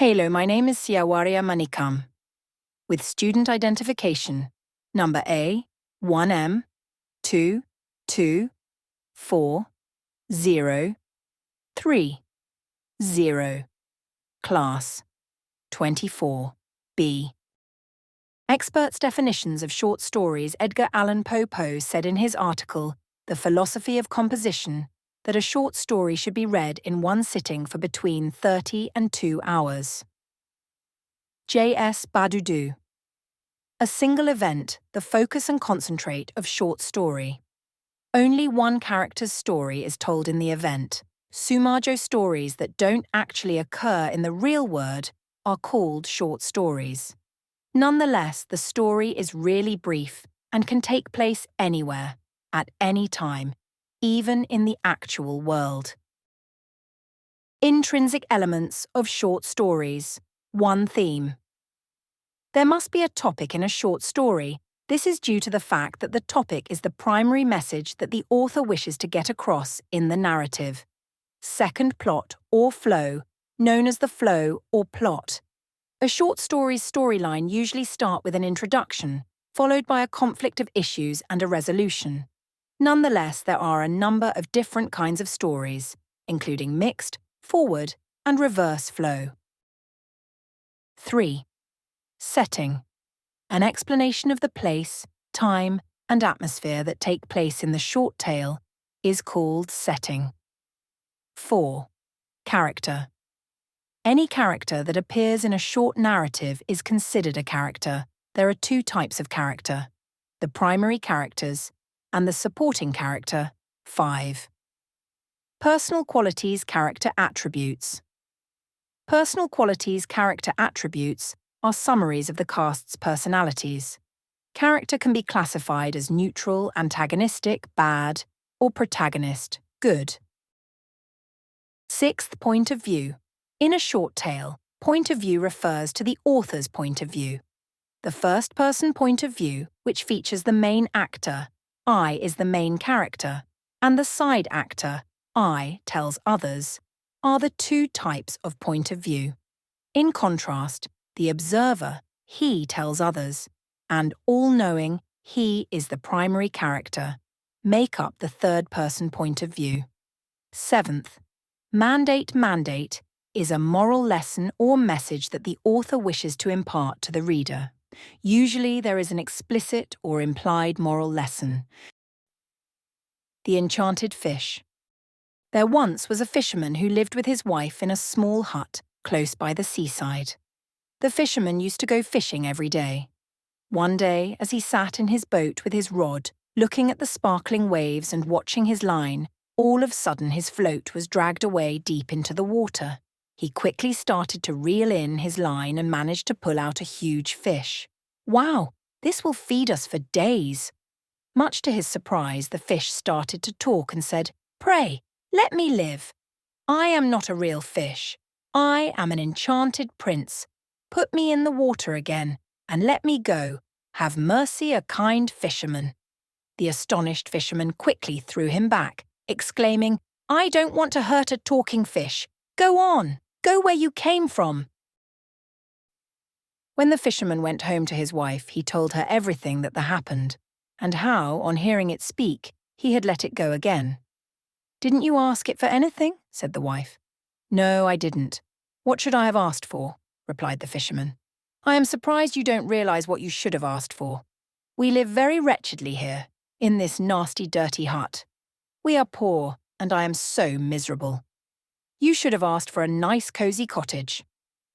Hello, my name is Syawaria Manikam. With student identification, number A, 1M, 2, 2, 4, 0, 3, 0. Class 24B. Experts' definitions of short stories. Edgar Allan Poe said in his article, The Philosophy of Composition, that a short story should be read in one sitting for between 30 and 2 hours. J.S. Badudu. A single event, the focus and concentrate of short story. Only one character's story is told in the event. Sumajo stories that don't actually occur in the real world are called short stories. Nonetheless, the story is really brief and can take place anywhere, at any time, even in the actual world. Intrinsic elements of short stories. One theme. There must be a topic in a short story. This is due to the fact that the topic is the primary message that the author wishes to get across in the narrative. Second plot or flow, known as the flow or plot. A short story's storyline usually starts with an introduction, followed by a conflict of issues and a resolution. Nonetheless, there are a number of different kinds of stories, including mixed, forward, and reverse flow. 3. Setting. An explanation of the place, time, and atmosphere that take place in the short tale is called setting. 4. Character. Any character that appears in a short narrative is considered a character. There are two types of character, the primary characters and the supporting character. 5. Personal qualities, character attributes. Personal qualities, character attributes are summaries of the cast's personalities. Character can be classified as neutral, antagonistic, bad, or protagonist, good. 6th point of view. In a short tale, point of view refers to the author's point of view. The first-person point of view, which features the main actor, I is the main character, and the side actor, I tells others, are the two types of point of view. In contrast, the observer, he tells others, and all-knowing, he is the primary character, make up the third-person point of view. 7th, mandate is a moral lesson or message that the author wishes to impart to the reader. Usually there is an explicit or implied moral lesson. The Enchanted Fish. There once was a fisherman who lived with his wife in a small hut close by the seaside. The fisherman used to go fishing every day. One day, as he sat in his boat with his rod, looking at the sparkling waves and watching his line, all of a sudden his float was dragged away deep into the water. He quickly started to reel in his line and managed to pull out a huge fish. Wow, this will feed us for days. Much to his surprise, the fish started to talk and said, "Pray, let me live. I am not a real fish. I am an enchanted prince. Put me in the water again, and let me go. Have mercy, a kind fisherman." The astonished fisherman quickly threw him back, exclaiming, "I don't want to hurt a talking fish. Go on, go where you came from." When the fisherman went home to his wife, he told her everything that happened, and how, on hearing it speak, he had let it go again. "Didn't you ask it for anything?" said the wife. "No, I didn't. What should I have asked for?" replied the fisherman. "I am surprised you don't realize what you should have asked for. We live very wretchedly here, in this nasty, dirty hut. We are poor, and I am so miserable. You should have asked for a nice, cozy cottage.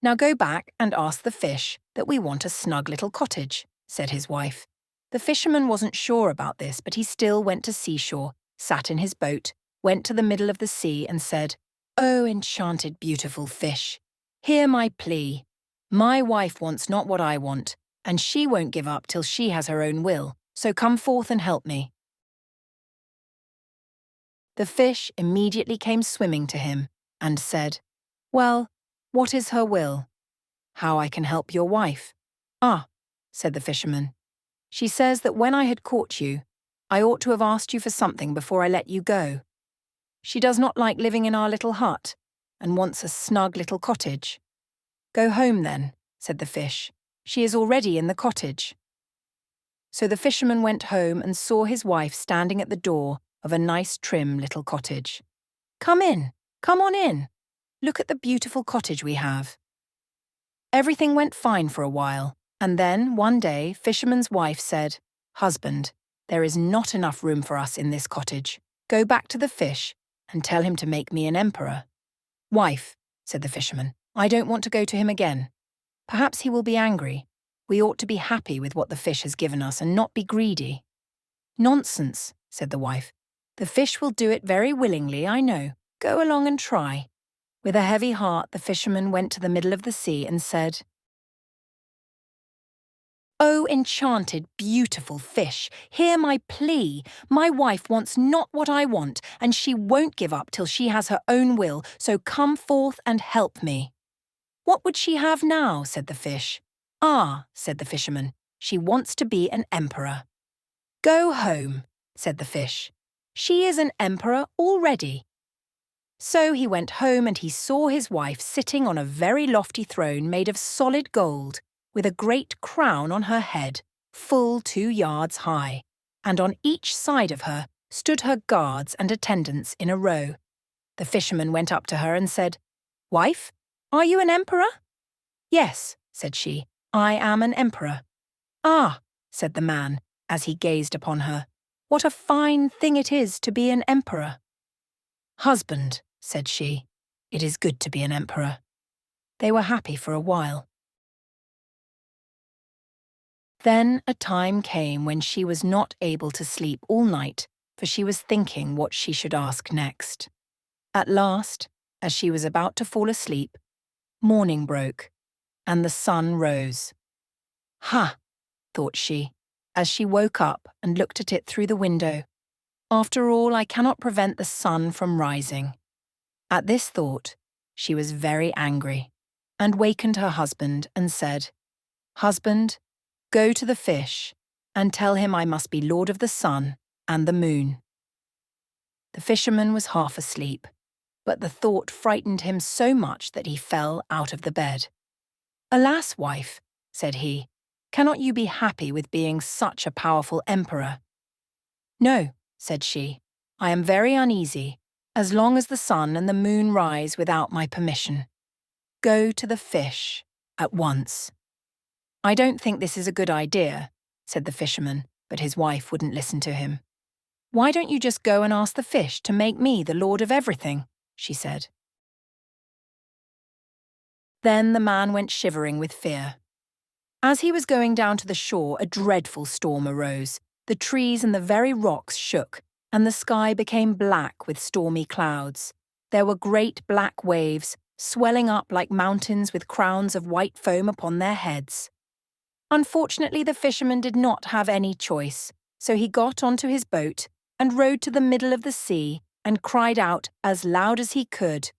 Now go back and ask the fish that we want a snug little cottage," said his wife. The fisherman wasn't sure about this, but he still went to seashore, sat in his boat, went to the middle of the sea and said, "Oh, enchanted, beautiful fish, hear my plea. My wife wants not what I want, and she won't give up till she has her own will, so come forth and help me." The fish immediately came swimming to him and said, "Well, what is her will?" "How I can help your wife." "Ah," said the fisherman. "She says that when I had caught you, I ought to have asked you for something before I let you go. She does not like living in our little hut and wants a snug little cottage. Go home then, said the fish. She is already in the cottage. So the fisherman went home and saw his wife standing at the door of a nice trim little cottage. Come in, come on in. Look at the beautiful cottage we have. Everything went fine for a while, and then one day fisherman's wife said, Husband, there is not enough room for us in this cottage. Go back to the fish and tell him to make me an emperor. Wife, said the fisherman, I don't want to go to him again. Perhaps he will be angry. We ought to be happy with what the fish has given us and not be greedy. Nonsense, said the wife. The fish will do it very willingly, I know. Go along and try. With a heavy heart, the fisherman went to the middle of the sea and said, Oh, enchanted, beautiful fish, hear my plea. My wife wants not what I want, and she won't give up till she has her own will, so come forth and help me. What would she have now? Said the fish. Ah, said the fisherman, she wants to be an emperor. Go home, said the fish. She is an emperor already. So he went home and he saw his wife sitting on a very lofty throne made of solid gold, with a great crown on her head, full 2 yards high, and on each side of her stood her guards and attendants in a row. The fisherman went up to her and said, Wife, are you an emperor? Yes, said she, I am an emperor. Ah, said the man, as he gazed upon her, what a fine thing it is to be an emperor. Husband, said she, it is good to be an emperor. They were happy for a while. Then a time came when she was not able to sleep all night, for she was thinking what she should ask next. At last, as she was about to fall asleep, morning broke, and the sun rose. Ha, thought she, as she woke up and looked at it through the window. After all, I cannot prevent the sun from rising. At this thought, she was very angry, and wakened her husband and said, Husband, go to the fish, and tell him I must be lord of the sun and the moon. The fisherman was half asleep, but the thought frightened him so much that he fell out of the bed. Alas, wife, said he, cannot you be happy with being such a powerful emperor? No, said she, I am very uneasy, as long as the sun and the moon rise without my permission. Go to the fish at once. I don't think this is a good idea, said the fisherman, but his wife wouldn't listen to him. Why don't you just go and ask the fish to make me the lord of everything, she said. Then the man went shivering with fear. As he was going down to the shore, a dreadful storm arose. The trees and the very rocks shook, and the sky became black with stormy clouds. There were great black waves, swelling up like mountains with crowns of white foam upon their heads. Unfortunately, the fisherman did not have any choice, so he got onto his boat and rowed to the middle of the sea and cried out as loud as he could,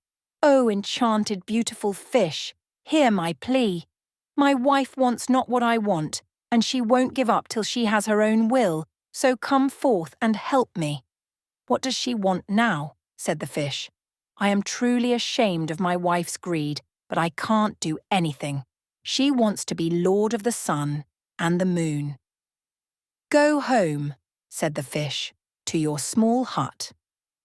"Oh, enchanted, beautiful fish, hear my plea. My wife wants not what I want, and she won't give up till she has her own will, so come forth and help me." "What does she want now?" said the fish. "I am truly ashamed of my wife's greed, but I can't do anything. She wants to be lord of the sun and the moon." "Go home," said the fish, "to your small hut."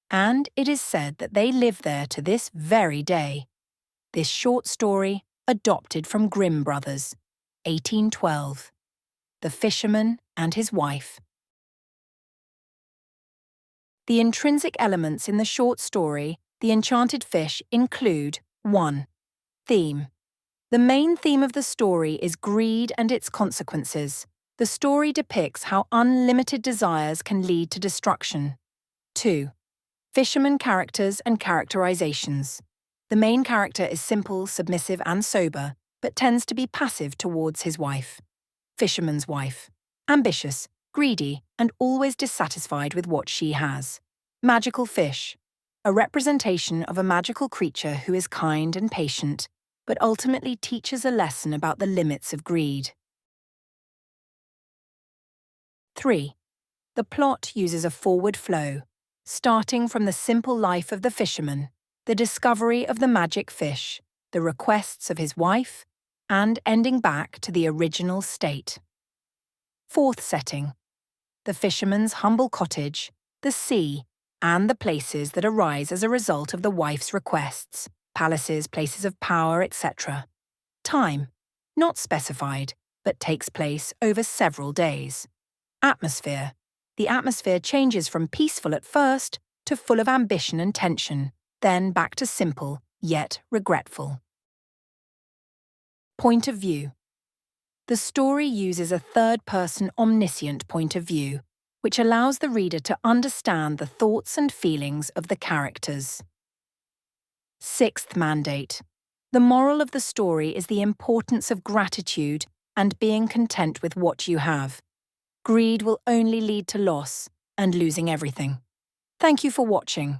And it is said that they live there to this very day. This short story, adopted from Grimm Brothers, 1812. The Fisherman and His Wife. The intrinsic elements in the short story, The Enchanted Fish, include 1. Theme. The main theme of the story is greed and its consequences. The story depicts how unlimited desires can lead to destruction. 2. Fisherman characters and characterizations. The main character is simple, submissive and sober, but tends to be passive towards his wife. Fisherman's wife. Ambitious, greedy, and always dissatisfied with what she has. Magical fish. A representation of a magical creature who is kind and patient, but ultimately teaches a lesson about the limits of greed. 3. The plot uses a forward flow, starting from the simple life of the fisherman, the discovery of the magic fish, the requests of his wife, and ending back to the original state. Fourth setting: the fisherman's humble cottage, the sea, and the places that arise as a result of the wife's requests, palaces, places of power, etc. Time: not specified, but takes place over several days. Atmosphere: the atmosphere changes from peaceful at first to full of ambition and tension, then back to simple, yet regretful. Point of view: the story uses a third-person omniscient point of view, which allows the reader to understand the thoughts and feelings of the characters. Sixth mandate: the moral of the story is the importance of gratitude and being content with what you have. Greed will only lead to loss and losing everything. Thank you for watching.